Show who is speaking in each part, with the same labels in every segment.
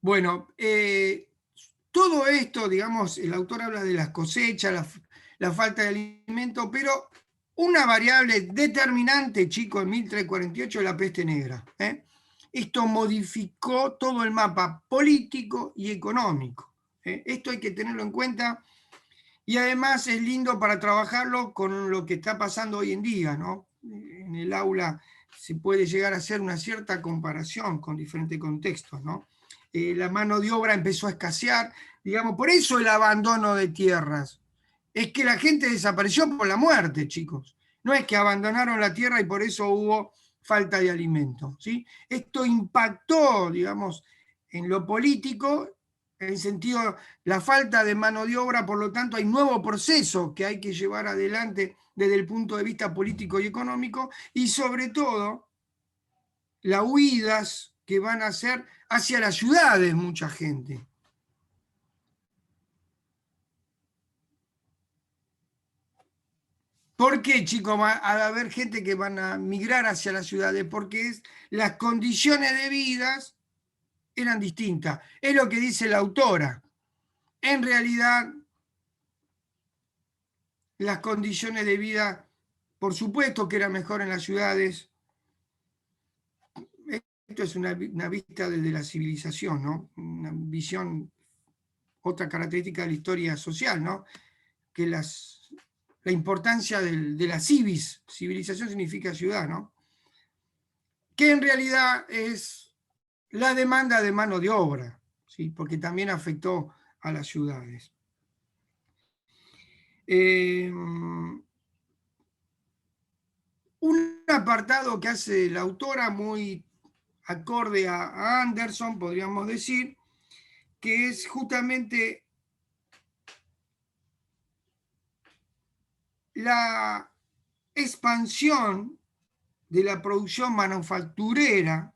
Speaker 1: Bueno, todo esto, digamos, el autor habla de las cosechas, la falta de alimento, pero una variable determinante, chico, en 1348 es la peste negra. Esto modificó todo el mapa político y económico. Esto hay que tenerlo en cuenta y además es lindo para trabajarlo con lo que está pasando hoy en día, ¿no? En el aula se puede llegar a hacer una cierta comparación con diferentes contextos, ¿no? La mano de obra empezó a escasear, digamos, por eso el abandono de tierras. Es que la gente desapareció por la muerte, chicos. No es que abandonaron la tierra y por eso hubo falta de alimento, ¿sí? Esto impactó, digamos, en lo político, en el sentido, la falta de mano de obra, por lo tanto, hay nuevo proceso que hay que llevar adelante desde el punto de vista político y económico, y sobre todo, las huidas que van a hacer hacia las ciudades mucha gente. ¿Por qué, chicos, va a haber gente que van a migrar hacia las ciudades? Porque las condiciones de vida eran distintas. Es lo que dice la autora. En realidad, las condiciones de vida, por supuesto que eran mejor en las ciudades. Esto es una vista desde la civilización, ¿no? Una visión, otra característica de la historia social, ¿no? Que la importancia de la civilización significa ciudad, ¿no? Que en realidad es la demanda de mano de obra, ¿sí? Porque también afectó a las ciudades. Un apartado que hace la autora muy acorde a Anderson, podríamos decir, que es justamente la expansión de la producción manufacturera,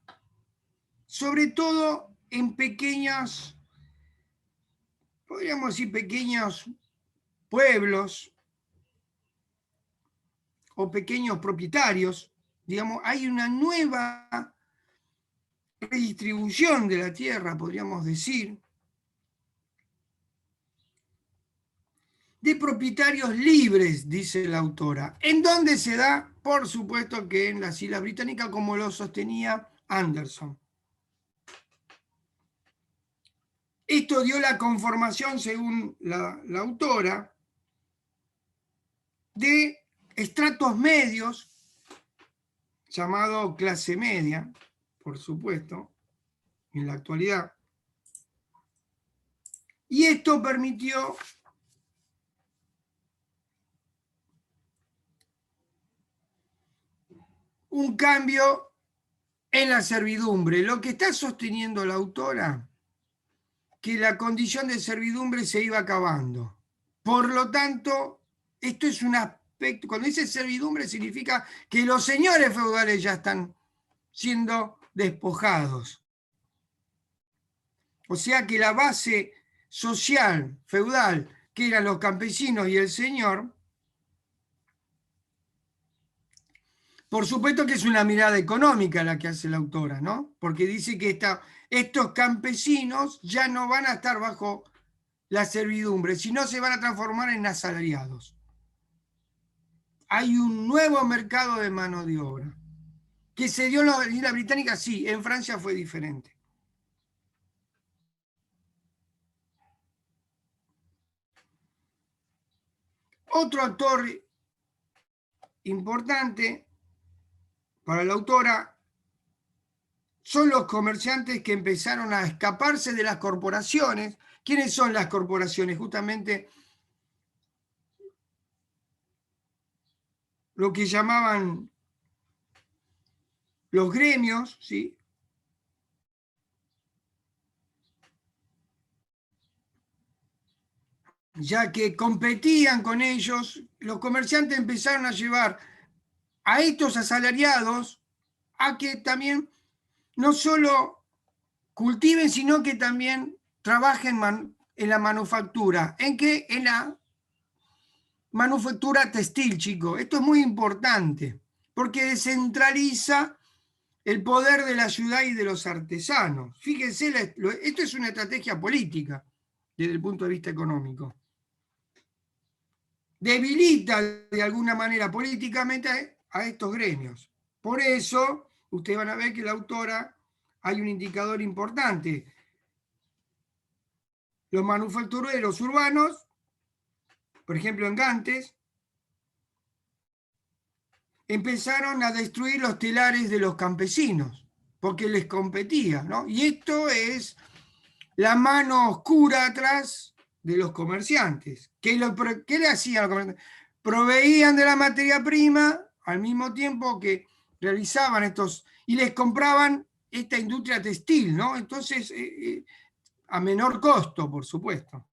Speaker 1: sobre todo en pequeños, podríamos decir pequeños pueblos o pequeños propietarios, digamos, hay una nueva redistribución de la tierra, podríamos decir, de propietarios libres, dice la autora. ¿En dónde se da? Por supuesto que en las Islas Británicas, como lo sostenía Anderson. Esto dio la conformación, según la autora, de estratos medios, llamado clase media, por supuesto, en la actualidad. Y esto permitió un cambio en la servidumbre. Lo que está sosteniendo la autora, que la condición de servidumbre se iba acabando. Por lo tanto, esto es un aspecto, cuando dice servidumbre significa que los señores feudales ya están siendo despojados. O sea que la base social, feudal, que eran los campesinos y el señor, por supuesto que es una mirada económica la que hace la autora, ¿no? Porque dice que estos campesinos ya no van a estar bajo la servidumbre, sino se van a transformar en asalariados. Hay un nuevo mercado de mano de obra. ¿Que se dio en la isla británica? Sí, en Francia fue diferente. Otro actor importante para la autora son los comerciantes que empezaron a escaparse de las corporaciones. ¿Quiénes son las corporaciones? Justamente lo que llamaban los gremios, ¿sí? Ya que competían con ellos, los comerciantes empezaron a llevar a estos asalariados a que también no solo cultiven, sino que también trabajen en la manufactura. ¿En qué? En la manufactura textil, chicos. Esto es muy importante, porque descentraliza el poder de la ciudad y de los artesanos. Fíjense, esto es una estrategia política desde el punto de vista económico. Debilita de alguna manera políticamente a estos gremios. Por eso, ustedes van a ver que la autora, hay un indicador importante. Los manufactureros urbanos, por ejemplo en Gantes, empezaron a destruir los telares de los campesinos, porque les competía, ¿no? Y esto es la mano oscura atrás de los comerciantes. ¿Qué le hacían los comerciantes? Proveían de la materia prima al mismo tiempo que realizaban estos, y les compraban esta industria textil, ¿no? Entonces, a menor costo, por supuesto.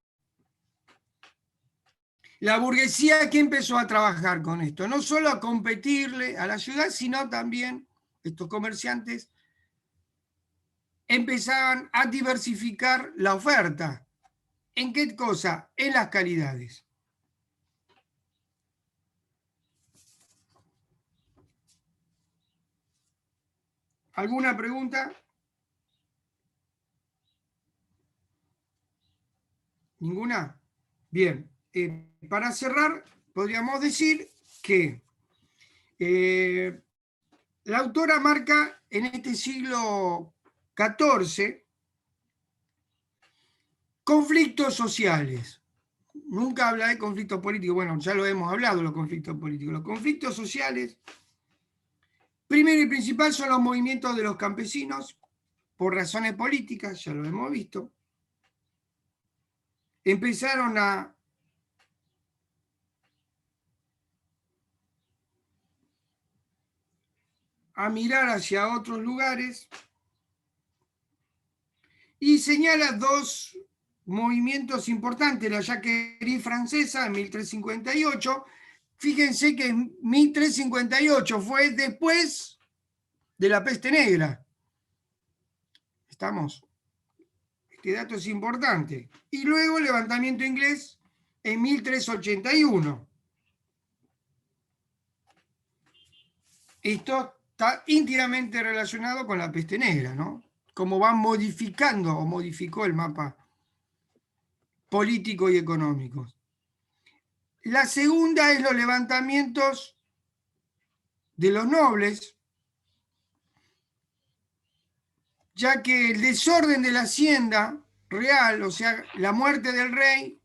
Speaker 1: La burguesía que empezó a trabajar con esto, no solo a competirle a la ciudad, sino también estos comerciantes empezaban a diversificar la oferta. ¿En qué cosa? En las calidades. ¿Alguna pregunta? ¿Ninguna? Bien. Para cerrar, podríamos decir que la autora marca en este siglo XIV conflictos sociales. Nunca habla de conflictos políticos. Bueno, ya lo hemos hablado, los conflictos políticos. Los conflictos sociales, primero y principal, son los movimientos de los campesinos por razones políticas, ya lo hemos visto. Empezaron a mirar hacia otros lugares y señala dos movimientos importantes, la Jacquerie francesa en 1358. Fíjense que en 1358 fue después de la peste negra. ¿Estamos? Este dato es importante. Y luego el levantamiento inglés en 1381. Esto está íntimamente relacionado con la peste negra, ¿no? Cómo van modificando o modificó el mapa político y económico. La segunda es los levantamientos de los nobles, ya que el desorden de la hacienda real, o sea, la muerte del rey,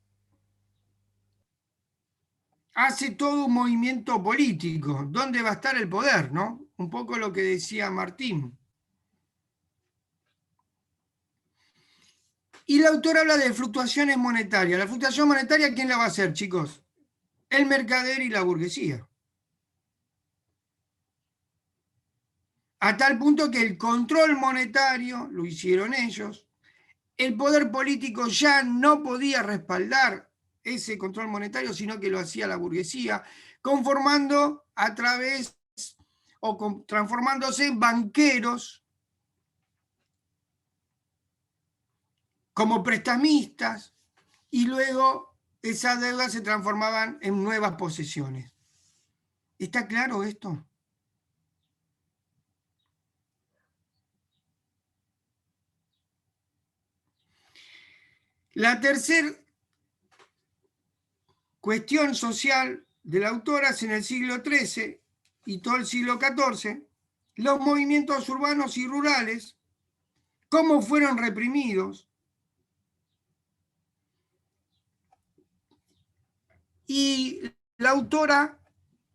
Speaker 1: hace todo un movimiento político. ¿Dónde va a estar el poder, no? Un poco lo que decía Martín. Y el autor habla de fluctuaciones monetarias. La fluctuación monetaria, ¿quién la va a hacer, chicos? El mercader y la burguesía. A tal punto que el control monetario lo hicieron ellos. El poder político ya no podía respaldar ese control monetario, sino que lo hacía la burguesía, conformando a través o transformándose en banqueros como prestamistas, y luego esas deudas se transformaban en nuevas posesiones. ¿Está claro esto? La tercera cuestión social de la autora es en el siglo XIII y todo el siglo XIV, los movimientos urbanos y rurales, cómo fueron reprimidos, y la autora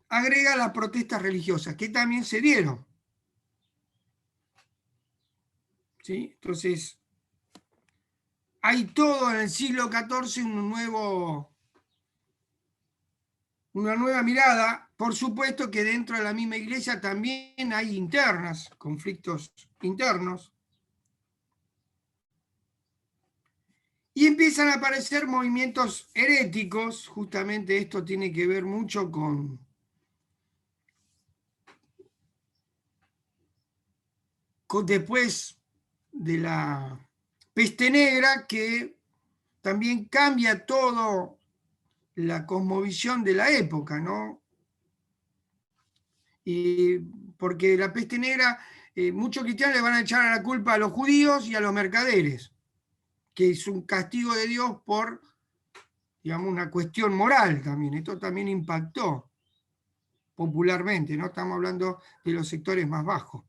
Speaker 1: agrega las protestas religiosas, que también se dieron. ¿Sí? Entonces, hay todo en el siglo XIV una nueva mirada. Por supuesto que dentro de la misma iglesia también hay conflictos internos. Y empiezan a aparecer movimientos heréticos. Justamente esto tiene que ver mucho con después de la peste negra, que también cambia todo la cosmovisión de la época, ¿no? Y porque la peste negra muchos cristianos le van a echar la culpa a los judíos y a los mercaderes, que es un castigo de Dios por, digamos, una cuestión moral también. Esto también impactó popularmente, no estamos hablando de los sectores más bajos.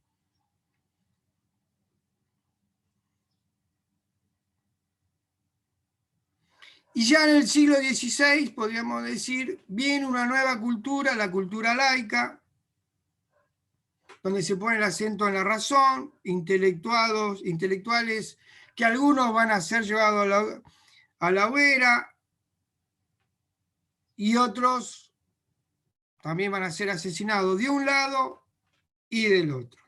Speaker 1: Y ya en el siglo XVI, podríamos decir, viene una nueva cultura, la cultura laica, donde se pone el acento en la razón, intelectuales, que algunos van a ser llevados a la hoguera y otros también van a ser asesinados de un lado y del otro.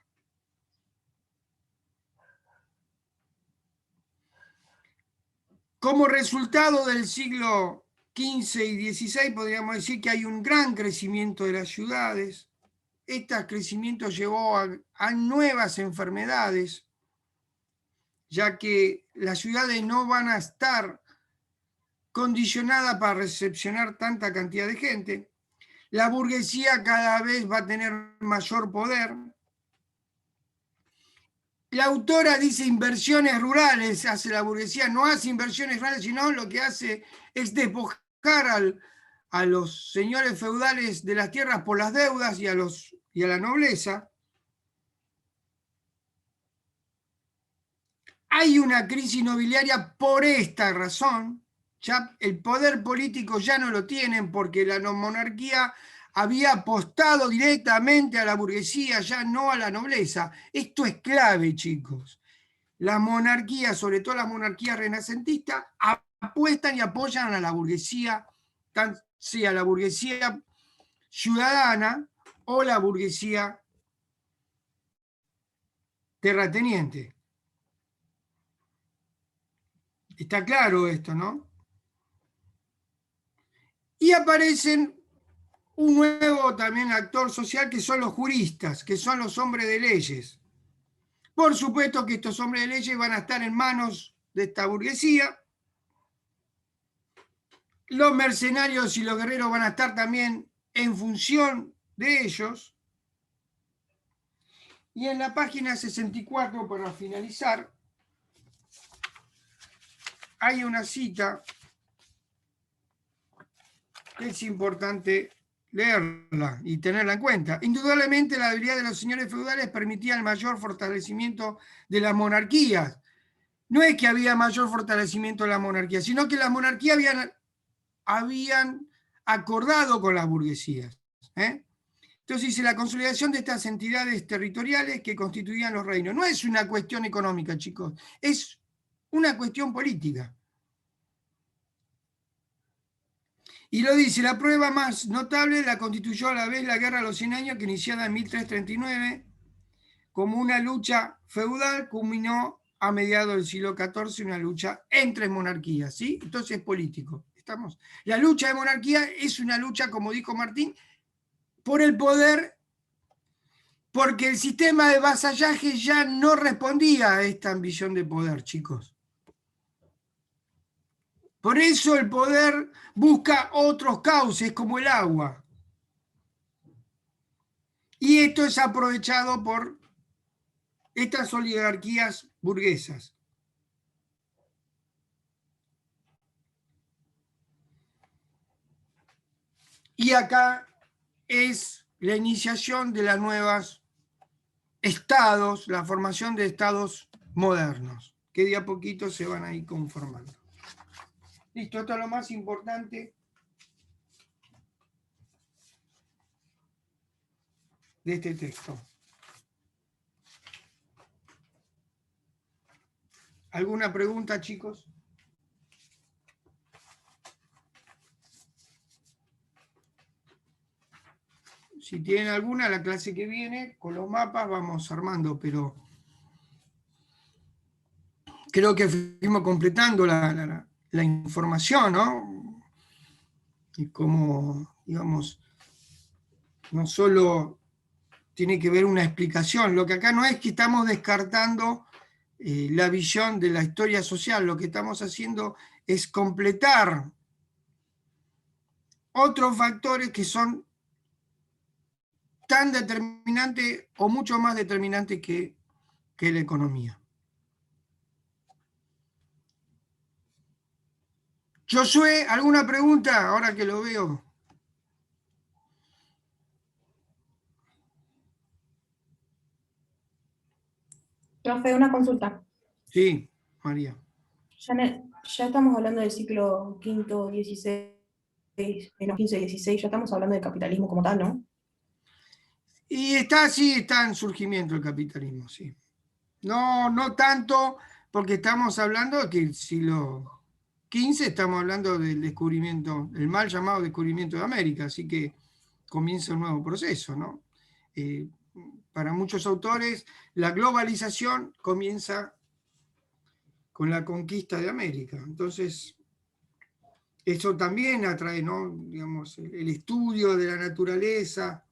Speaker 1: Como resultado del siglo XV y XVI, podríamos decir que hay un gran crecimiento de las ciudades. Este crecimiento llevó a nuevas enfermedades, ya que las ciudades no van a estar condicionadas para recepcionar tanta cantidad de gente. La burguesía cada vez va a tener mayor poder. La autora dice inversiones rurales, hace la burguesía, no hace inversiones rurales, sino lo que hace es despojar a los señores feudales de las tierras por las deudas y a la nobleza. Hay una crisis nobiliaria por esta razón. Ya el poder político ya no lo tienen porque la monarquía había apostado directamente a la burguesía, ya no a la nobleza. Esto es clave, chicos. Las monarquías, sobre todo las monarquías renacentistas, apuestan y apoyan a la burguesía, sea la burguesía ciudadana o la burguesía terrateniente. Está claro esto, ¿no? Y aparecen un nuevo también actor social que son los juristas, que son los hombres de leyes. Por supuesto que estos hombres de leyes van a estar en manos de esta burguesía. Los mercenarios y los guerreros van a estar también en función de ellos. Y en la página 64, para finalizar, hay una cita que es importante leerla y tenerla en cuenta. Indudablemente la habilidad de los señores feudales permitía el mayor fortalecimiento de las monarquías. No es que había mayor fortalecimiento de la monarquía, sino que las monarquías habían acordado con las burguesías. Entonces dice, la consolidación de estas entidades territoriales que constituían los reinos. No es una cuestión económica, chicos, es una cuestión política. Y lo dice, la prueba más notable la constituyó a la vez la Guerra de los 100 Años, que iniciada en 1339, como una lucha feudal, culminó a mediados del siglo XIV una lucha entre monarquías, ¿sí? Entonces es político. ¿Estamos? La lucha de monarquía es una lucha, como dijo Martín, por el poder, porque el sistema de vasallaje ya no respondía a esta ambición de poder, chicos. Por eso el poder busca otros cauces como el agua. Y esto es aprovechado por estas oligarquías burguesas. Y acá es la iniciación de las nuevas estados, la formación de estados modernos, que de a poquito se van a ir conformando. Listo, esto es lo más importante de este texto. ¿Alguna pregunta, chicos? Si tienen alguna, la clase que viene, con los mapas vamos armando, pero creo que fuimos completando la información, ¿no? Y como, digamos, no solo tiene que ver una explicación, lo que acá no es que estamos descartando la visión de la historia social, lo que estamos haciendo es completar otros factores que son tan determinante o mucho más determinante que la economía. Josué, ¿alguna pregunta ahora que lo veo?
Speaker 2: Profe, una consulta.
Speaker 1: Sí, María.
Speaker 2: Ya estamos hablando del ciclo quinto, 16, no, 15, 16, ya estamos hablando del capitalismo como tal, ¿no?
Speaker 1: Y está en surgimiento el capitalismo, sí. No tanto, porque estamos hablando de que el siglo XV estamos hablando del descubrimiento, el mal llamado descubrimiento de América, así que comienza un nuevo proceso, ¿no? Eh, para muchos autores, la globalización comienza con la conquista de América. Entonces, eso también atrae, ¿no? Digamos, el estudio de la naturaleza,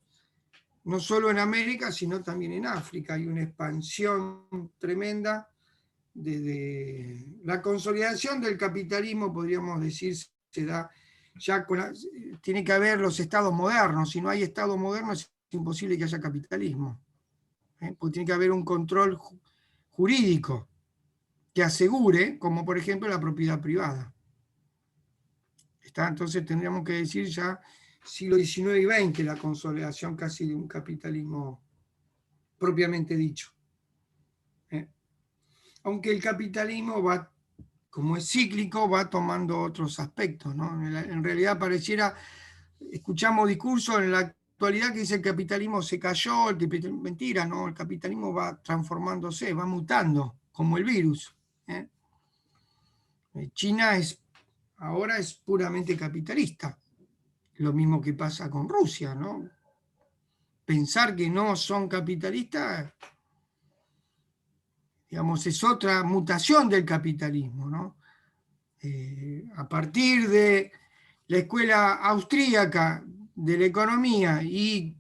Speaker 1: no solo en América, sino también en África. Hay una expansión tremenda de la consolidación del capitalismo, podríamos decir, se da ya tiene que haber los estados modernos. Si no hay estado moderno es imposible que haya capitalismo, porque tiene que haber un control jurídico que asegure, como por ejemplo la propiedad privada. Entonces tendríamos que decir ya siglo XIX y XX, la consolidación casi de un capitalismo propiamente dicho. Aunque el capitalismo va, como es cíclico, va tomando otros aspectos, ¿no? En realidad pareciera, escuchamos discursos en la actualidad que dice el capitalismo se cayó, mentira, ¿no? El capitalismo va transformándose, va mutando, como el virus. China ahora es puramente capitalista, lo mismo que pasa con Rusia, ¿no? Pensar que no son capitalistas, digamos, es otra mutación del capitalismo, ¿no? A partir de la escuela austríaca de la economía y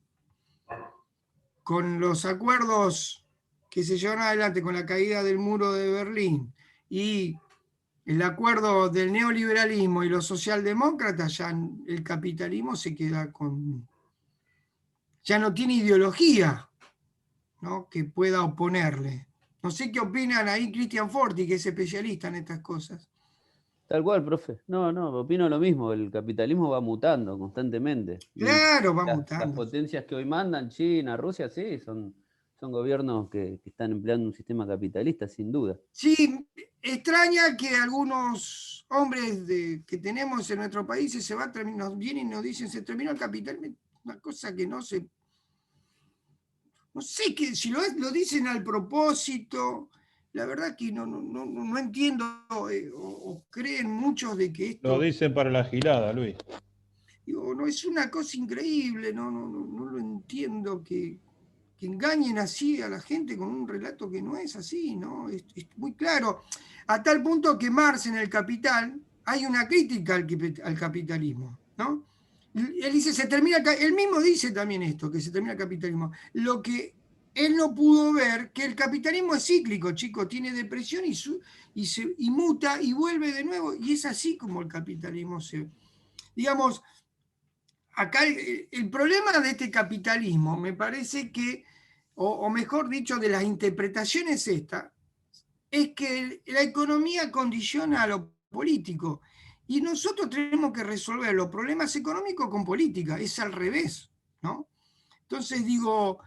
Speaker 1: con los acuerdos que se llevaron adelante con la caída del muro de Berlín y el acuerdo del neoliberalismo y los socialdemócratas, ya el capitalismo se queda con... ya no tiene ideología, ¿no?, que pueda oponerle. No sé qué opinan ahí Cristian Forti, que es especialista en estas cosas.
Speaker 3: Tal cual, profe. No, opino lo mismo. El capitalismo va mutando constantemente. Y
Speaker 1: Claro, va
Speaker 3: las
Speaker 1: mutando.
Speaker 3: potencias que hoy mandan, China, Rusia, sí, son gobiernos que están empleando un sistema capitalista, sin duda.
Speaker 1: Sí, extraña que algunos hombres que tenemos en nuestros países nos vienen y nos dicen se terminó el capitalismo, una cosa que no sé que si lo dicen al propósito, la verdad que no entiendo, o creen muchos de que
Speaker 4: Lo
Speaker 1: esto,
Speaker 4: dicen para la gilada, Luis.
Speaker 1: digo, no es una cosa increíble, no lo entiendo que engañen así a la gente con un relato que no es así, ¿no? Es muy claro, a tal punto que Marx en El Capital hay una crítica al capitalismo, ¿no? Él dice, él mismo dice también esto, que se termina el capitalismo. Lo que él no pudo ver, que el capitalismo es cíclico, chicos, tiene depresión y muta y vuelve de nuevo, y es así como el capitalismo se... Digamos, acá el problema de este capitalismo me parece que, o mejor dicho, de las interpretaciones esta, es que la economía condiciona a lo político y nosotros tenemos que resolver los problemas económicos con política, es al revés, ¿no? Entonces digo,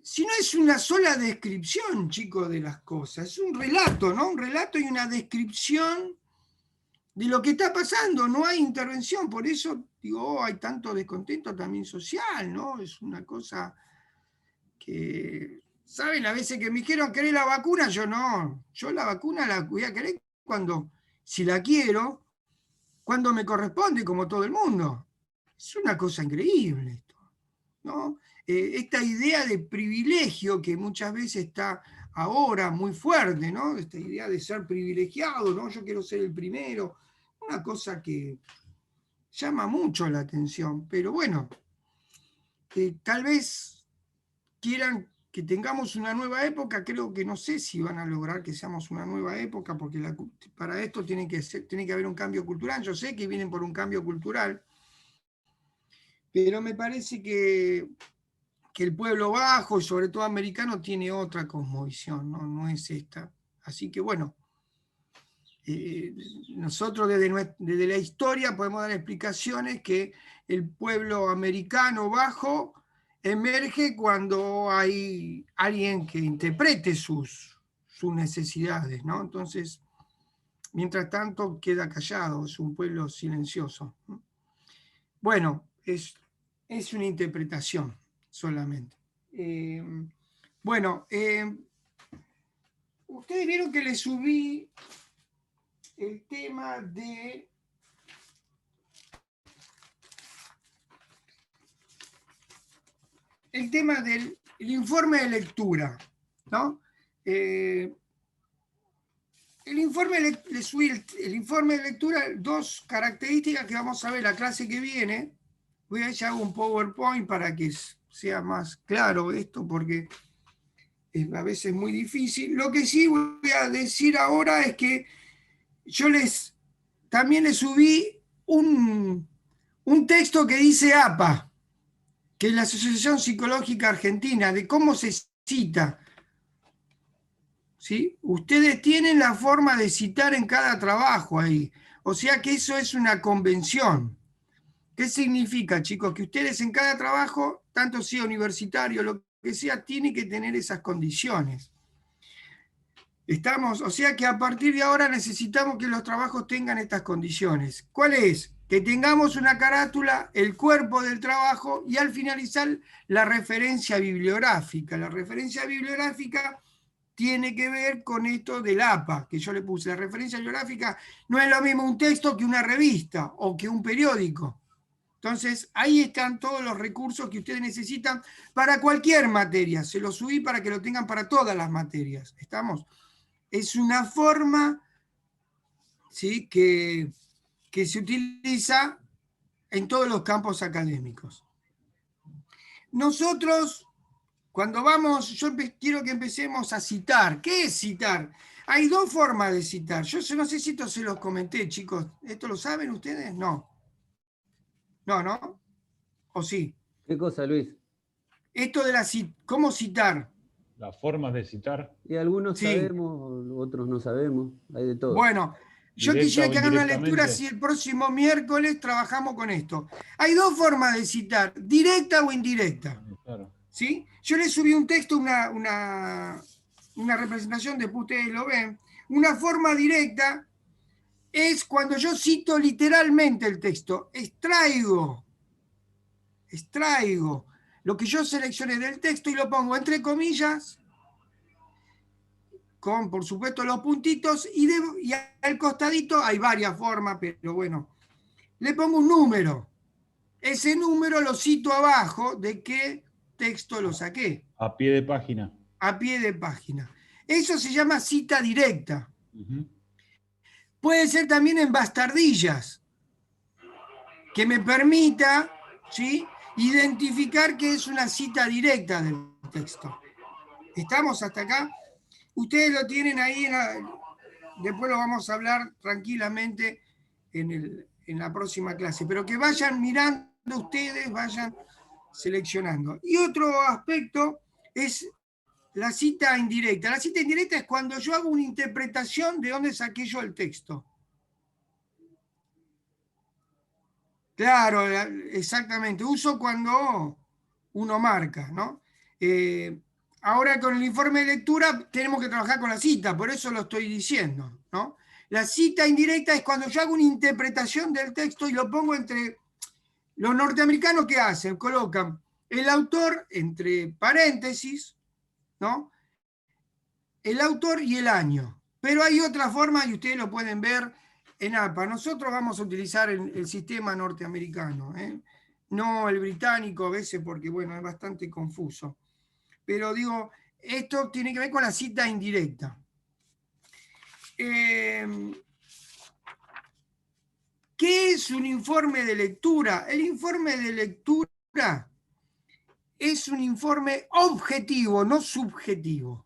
Speaker 1: si no es una sola descripción, chicos, de las cosas, es un relato, ¿no? Un relato y una descripción de lo que está pasando, no hay intervención, por eso digo, hay tanto descontento también social, ¿no? Es una cosa que, ¿saben? A veces que me dijeron, ¿querés la vacuna? Yo no, yo la vacuna la voy a querer cuando, si la quiero, cuando me corresponde, como todo el mundo. Es una cosa increíble esto, ¿no? Esta idea de privilegio que muchas veces está ahora muy fuerte, ¿no? Esta idea de ser privilegiado, ¿no? Yo quiero ser el primero, una cosa que llama mucho la atención, pero bueno, tal vez quieran que tengamos una nueva época, creo que no sé si van a lograr que seamos una nueva época, porque para esto tiene que haber un cambio cultural. Yo sé que vienen por un cambio cultural, pero me parece que el pueblo bajo, y sobre todo americano, tiene otra cosmovisión, ¿no? No es esta. Así que bueno, nosotros desde la historia podemos dar explicaciones que el pueblo americano bajo emerge cuando hay alguien que interprete sus necesidades, ¿no? Entonces, mientras tanto queda callado, es un pueblo silencioso. Bueno, es una interpretación solamente. Bueno, ustedes vieron que le subí el tema de del informe de lectura, ¿no? El informe, le subí el informe de lectura, dos características que vamos a ver la clase que viene. Voy a echar un PowerPoint para que sea más claro esto, porque a veces es muy difícil. Lo que sí voy a decir ahora es que yo también les subí un texto que dice APA, que es la Asociación Psicológica Argentina, de cómo se cita. ¿Sí? Ustedes tienen la forma de citar en cada trabajo ahí. O sea que eso es una convención. ¿Qué significa, chicos? Que ustedes en cada trabajo, tanto sea universitario, lo que sea, tienen que tener esas condiciones. O sea que a partir de ahora necesitamos que los trabajos tengan estas condiciones. ¿Cuál es? Que tengamos una carátula, el cuerpo del trabajo y al finalizar la referencia bibliográfica. La referencia bibliográfica tiene que ver con esto del APA, que yo le puse. La referencia bibliográfica no es lo mismo un texto que una revista o que un periódico. Entonces, ahí están todos los recursos que ustedes necesitan para cualquier materia. Se los subí para que lo tengan para todas las materias. ¿Estamos? Es una forma, ¿sí?, que se utiliza en todos los campos académicos. Nosotros, cuando vamos, yo quiero que empecemos a citar. ¿Qué es citar? Hay dos formas de citar. Yo no sé si esto se los comenté, chicos. ¿Esto lo saben ustedes? No. ¿No? ¿O sí?
Speaker 3: ¿Qué cosa, Luis?
Speaker 1: Esto de cómo citar.
Speaker 4: Las formas de citar.
Speaker 3: Y algunos
Speaker 1: Sí.
Speaker 3: sabemos, otros no sabemos, hay de todo.
Speaker 1: Bueno, yo
Speaker 4: Directa
Speaker 1: quisiera
Speaker 4: o
Speaker 1: que hagan una lectura
Speaker 4: indirectamente.
Speaker 1: si el próximo miércoles trabajamos con esto. Hay dos formas de citar, directa o indirecta.
Speaker 4: Claro.
Speaker 1: ¿Sí? Yo le subí un texto, una representación, después ustedes lo ven. Una forma directa es cuando yo cito literalmente el texto, extraigo lo que yo seleccioné del texto y lo pongo entre comillas, con por supuesto los puntitos, y al costadito hay varias formas, pero bueno, le pongo un número. Ese número lo cito abajo de qué texto lo saqué.
Speaker 4: A pie de página.
Speaker 1: A pie de página. Eso se llama cita directa.
Speaker 4: Uh-huh.
Speaker 1: Puede ser también en bastardillas, que me permita, ¿sí?, identificar que es una cita directa del texto. ¿Estamos hasta acá? Ustedes lo tienen ahí, después lo vamos a hablar tranquilamente en la próxima clase, pero que vayan mirando ustedes, vayan seleccionando. Y otro aspecto es la cita indirecta. La cita indirecta es cuando yo hago una interpretación de dónde saqué yo el texto. Claro, exactamente. Uso cuando uno marca, ¿no? Ahora con el informe de lectura tenemos que trabajar con la cita, por eso lo estoy diciendo, ¿no? La cita indirecta es cuando yo hago una interpretación del texto y lo pongo entre... Los norteamericanos, ¿qué hacen? Colocan el autor entre paréntesis, ¿no?, el autor y el año. Pero hay otra forma, y ustedes lo pueden ver en APA. Nosotros vamos a utilizar el sistema norteamericano, no el británico a veces, porque bueno, es bastante confuso. Pero digo, esto tiene que ver con la cita indirecta. ¿Qué es un informe de lectura? El informe de lectura es un informe objetivo, no subjetivo.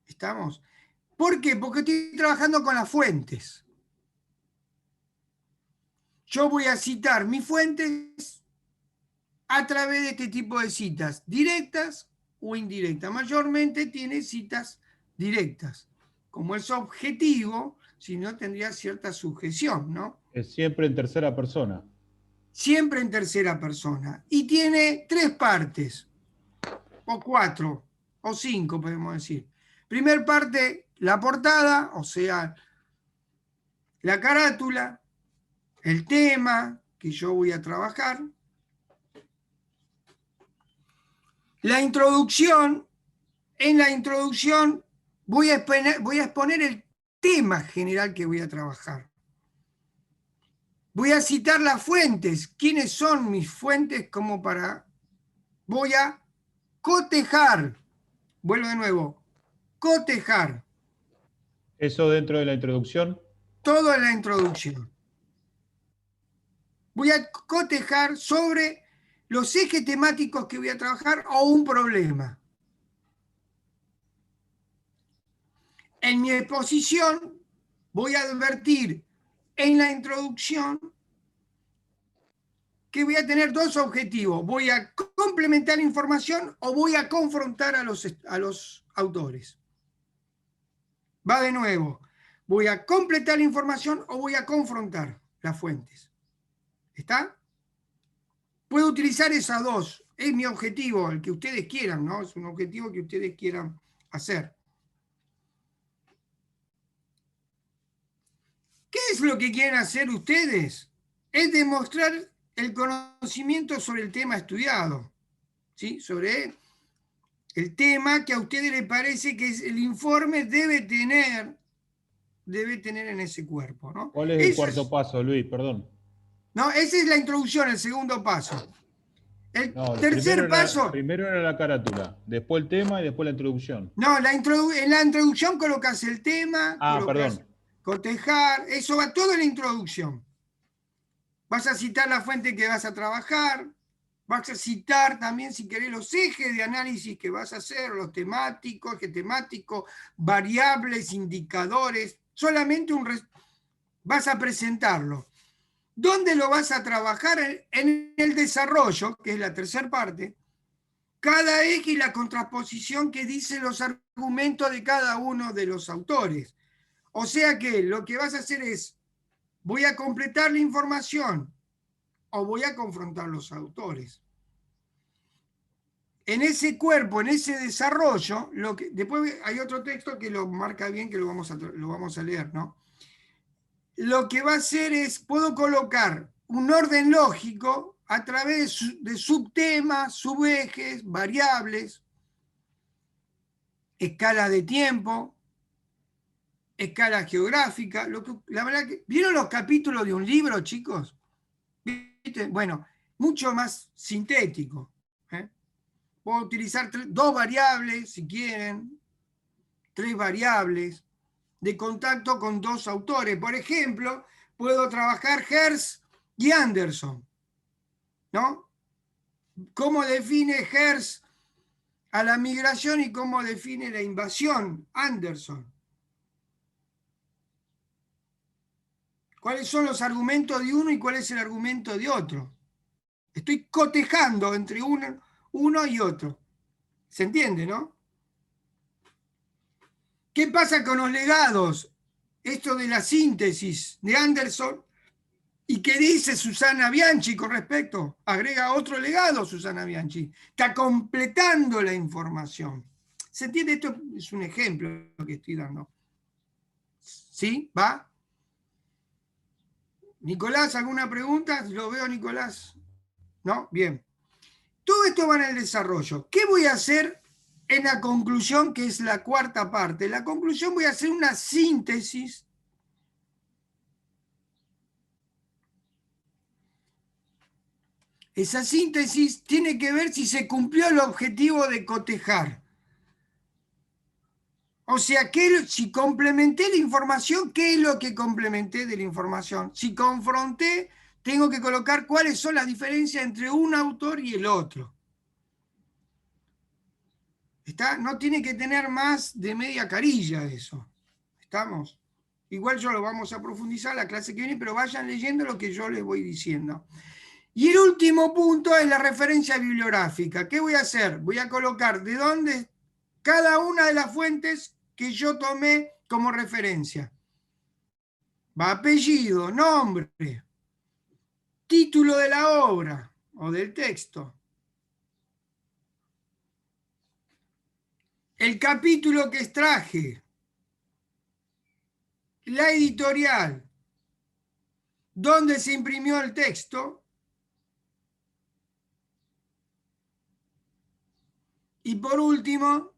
Speaker 1: ¿Estamos? ¿Por qué? Porque estoy trabajando con las fuentes. yo voy a citar mis fuentes a través de este tipo de citas, directas o indirectas. Mayormente tiene citas directas. Como es objetivo, si no tendría cierta sujeción, ¿no?
Speaker 4: Es siempre en tercera persona.
Speaker 1: Siempre en tercera persona. Y tiene 3 partes, o 4, o 5, podemos decir. Primer parte, la portada, o sea, la carátula, el tema que yo voy a trabajar, la introducción. En la introducción voy a exponer el tema general que voy a trabajar. Voy a citar las fuentes. ¿Quiénes son mis fuentes? Como para... Voy a cotejar. Vuelvo de nuevo. Cotejar.
Speaker 4: Eso dentro de la introducción.
Speaker 1: Todo en la introducción. Voy a cotejar sobre los ejes temáticos que voy a trabajar o un problema. En mi exposición voy a advertir en la introducción que voy a tener 2 objetivos. Voy a complementar la información o voy a confrontar a los autores. Va de nuevo. Voy a completar la información o voy a confrontar las fuentes. ¿Está? Puedo utilizar esas 2. Es mi objetivo, el que ustedes quieran, ¿no? Es un objetivo que ustedes quieran hacer. ¿Qué es lo que quieren hacer ustedes? Es demostrar el conocimiento sobre el tema estudiado, ¿sí? Sobre el tema que a ustedes les parece que el informe debe tener en ese cuerpo, ¿no?
Speaker 4: ¿Cuál es el cuarto paso, Luis? Perdón.
Speaker 1: No, esa es la introducción, el segundo paso. El
Speaker 4: No,
Speaker 1: tercer paso...
Speaker 4: Primero era la carátula, después el tema y después la introducción.
Speaker 1: No, en la introducción colocas el tema, colocas
Speaker 4: perdón.
Speaker 1: cotejar, eso va todo en la introducción. Vas a citar la fuente que vas a trabajar, vas a citar también, si querés, los ejes de análisis que vas a hacer, los temáticos, eje temático, variables, indicadores, solamente vas a presentarlo. ¿Dónde lo vas a trabajar? En el desarrollo, que es la tercera parte, cada eje y la contraposición que dicen los argumentos de cada uno de los autores. O sea que lo que vas a hacer es, voy a completar la información o voy a confrontar los autores. En ese cuerpo, en ese desarrollo, después hay otro texto que lo marca bien, que lo vamos a leer, ¿no? Lo que va a hacer es, puedo colocar un orden lógico a través de subtemas, subejes, variables, escala de tiempo, escala geográfica. La verdad que, ¿vieron los capítulos de un libro, chicos? ¿Viste? Bueno, mucho más sintético. Puedo utilizar 2 variables, si quieren, 3 variables, de contacto con 2 autores. Por ejemplo, puedo trabajar Hertz y Anderson, ¿no? ¿Cómo define Hertz a la migración y cómo define la invasión Anderson? ¿Cuáles son los argumentos de uno y cuál es el argumento de otro? Estoy cotejando entre uno y otro. ¿Se entiende, no? ¿Qué pasa con los legados? Esto de la síntesis de Anderson. ¿Y qué dice Susana Bianchi con respecto? Agrega otro legado Susana Bianchi. Está completando la información. ¿Se entiende? Esto es un ejemplo que estoy dando. ¿Sí? ¿Va? Nicolás, ¿alguna pregunta? Lo veo, Nicolás. ¿No? Bien. Todo esto va en el desarrollo. ¿Qué voy a hacer en la conclusión, que es la cuarta parte? En la conclusión voy a hacer una síntesis Esa síntesis tiene que ver si se cumplió el objetivo de cotejar. O sea, si complementé la información, ¿qué es lo que complementé de la información? Si confronté, tengo que colocar cuáles son las diferencias entre un autor y el otro. ¿Está? No tiene que tener más de media carilla eso. ¿Estamos? Igual yo lo vamos a profundizar la clase que viene, pero vayan leyendo lo que yo les voy diciendo. Y el último punto es la referencia bibliográfica. ¿Qué voy a hacer? Voy a colocar de dónde cada una de las fuentes que yo tomé como referencia. Va apellido, nombre, título de la obra o del texto, el capítulo que extraje, la editorial, dónde se imprimió el texto y por último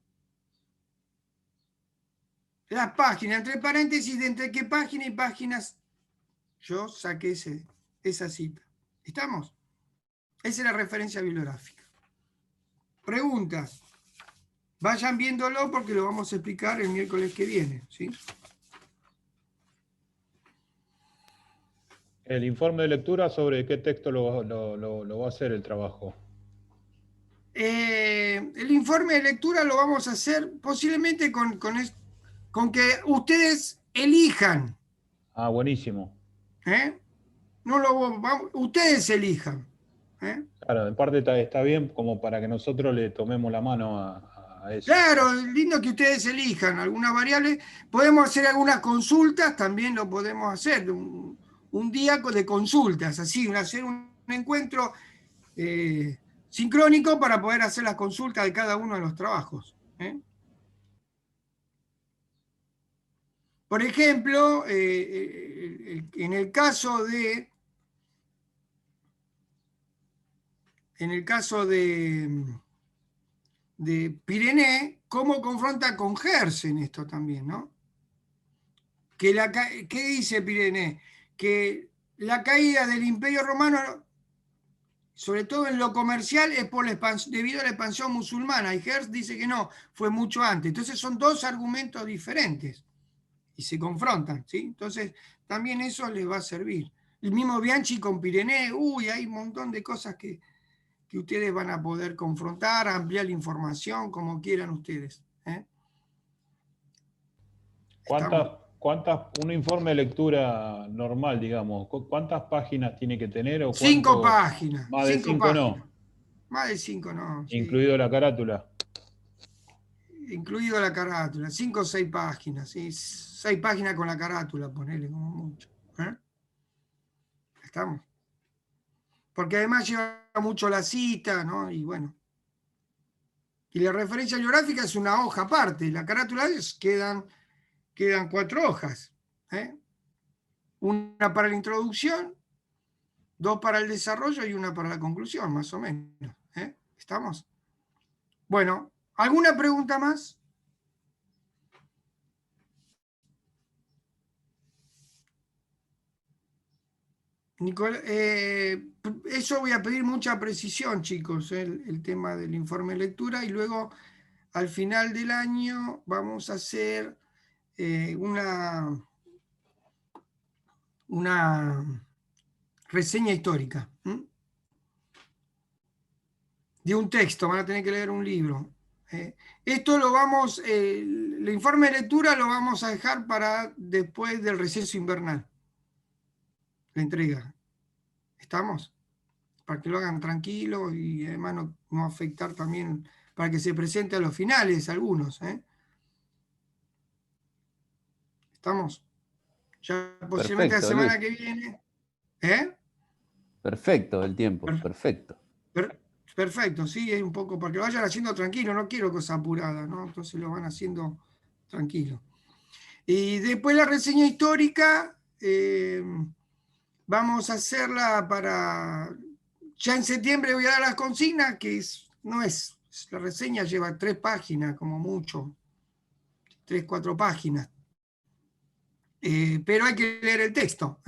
Speaker 1: las páginas, entre paréntesis, de entre qué página y páginas yo saqué esa cita. ¿Estamos? Esa es la referencia bibliográfica. Preguntas. Vayan viéndolo porque lo vamos a explicar el miércoles que viene, ¿sí?
Speaker 4: El informe de lectura, ¿sobre qué texto lo va a hacer el trabajo?
Speaker 1: El informe de lectura lo vamos a hacer posiblemente con que ustedes elijan.
Speaker 4: Ah, buenísimo.
Speaker 1: Ustedes elijan.
Speaker 4: Claro, en parte está bien como para que nosotros le tomemos la mano a eso.
Speaker 1: Claro, es lindo que ustedes elijan algunas variables. Podemos hacer algunas consultas, también lo podemos hacer. Un día de consultas, así, hacer un encuentro sincrónico para poder hacer las consultas de cada uno de los trabajos. Por ejemplo, en el caso de Pirene, ¿cómo confronta con Gersen esto también, no? ¿Qué dice Pirene? Que la caída del Imperio Romano, sobre todo en lo comercial, es debido a la expansión musulmana, y Hertz dice que no, fue mucho antes. Entonces son dos argumentos diferentes y se confrontan, ¿sí? Entonces también eso les va a servir. El mismo Bianchi con Pirene, hay un montón de cosas que ustedes van a poder confrontar, ampliar la información, como quieran ustedes.
Speaker 4: Un informe de lectura normal, digamos, ¿cuántas páginas tiene que tener? O
Speaker 1: 5 páginas.
Speaker 4: Más de 5 no.
Speaker 1: Más de 5 no. Sí.
Speaker 4: Incluido la carátula.
Speaker 1: Incluido la carátula, 5 o 6 páginas, ¿sí? 6 páginas con la carátula, ponele como mucho. ¿Estamos? Porque además lleva mucho la cita, ¿no? Y bueno. Y la referencia bibliográfica es una hoja aparte. La carátula quedan 4 hojas. Una para la introducción, 2 para el desarrollo y 1 para la conclusión, más o menos. ¿Estamos? Bueno, ¿alguna pregunta más? Eso voy a pedir mucha precisión, chicos, el tema del informe de lectura, y luego al final del año vamos a hacer una reseña histórica de un texto. Van a tener que leer un libro. Esto el informe de lectura lo vamos a dejar para después del receso invernal. La entrega. ¿Estamos? Para que lo hagan tranquilo y además no afectar también, para que se presente a los finales algunos. ¿Estamos? Ya posiblemente la semana que viene.
Speaker 3: Perfecto el tiempo, perfecto.
Speaker 1: Perfecto, sí, es un poco, para que lo vayan haciendo tranquilo, no quiero cosas apuradas, ¿no? Entonces lo van haciendo tranquilo. Y después la reseña histórica, vamos a hacerla ya en septiembre voy a dar las consignas, que la reseña lleva 3 páginas, como mucho, 3, 4 páginas. Pero hay que leer el texto.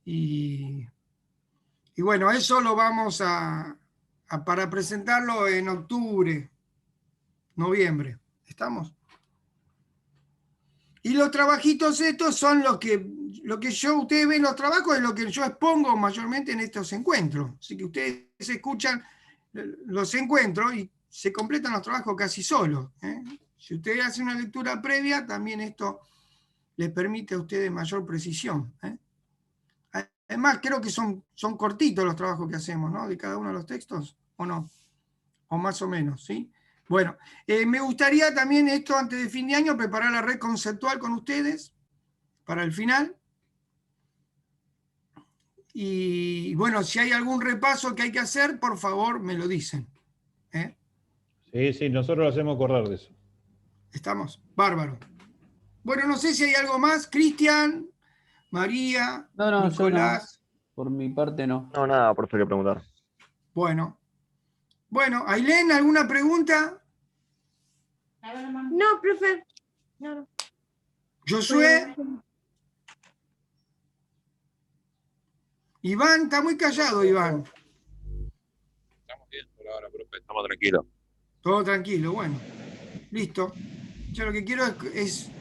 Speaker 1: Y bueno, eso lo vamos para presentarlo en octubre, noviembre. ¿Estamos? Y los trabajitos estos son lo que ustedes ven los trabajos, es lo que yo expongo mayormente en estos encuentros. Así que ustedes escuchan los encuentros y se completan los trabajos casi solos. Si ustedes hacen una lectura previa, también esto les permite a ustedes mayor precisión. Además, creo que son cortitos los trabajos que hacemos, ¿no? De cada uno de los textos, ¿o no? O más o menos, ¿sí? Bueno, me gustaría también esto, antes de fin de año, preparar la red conceptual con ustedes para el final. Y bueno, si hay algún repaso que hay que hacer, por favor, me lo dicen.
Speaker 4: Sí, nosotros lo hacemos acordar de eso.
Speaker 1: ¿Estamos? Bárbaro. Bueno, no sé si hay algo más. Cristian, María,
Speaker 3: No,
Speaker 1: Nicolás.
Speaker 3: yo no. Por mi parte no.
Speaker 5: No, nada, por eso hay que preguntar.
Speaker 1: Bueno, Ailén, ¿alguna pregunta?
Speaker 6: No, profe. No.
Speaker 1: Josué. Iván, está muy callado, Iván.
Speaker 7: Estamos bien por ahora, profe, estamos tranquilos.
Speaker 1: Todo tranquilo, bueno. Listo. Yo lo que quiero es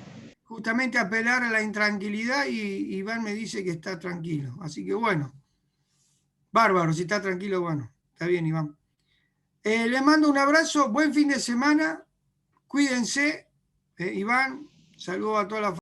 Speaker 1: justamente apelar a la intranquilidad y Iván me dice que está tranquilo. Así que bueno. Bárbaro, si está tranquilo, bueno. Está bien, Iván. Les mando un abrazo, buen fin de semana. Cuídense. Iván, saludo a toda la familia.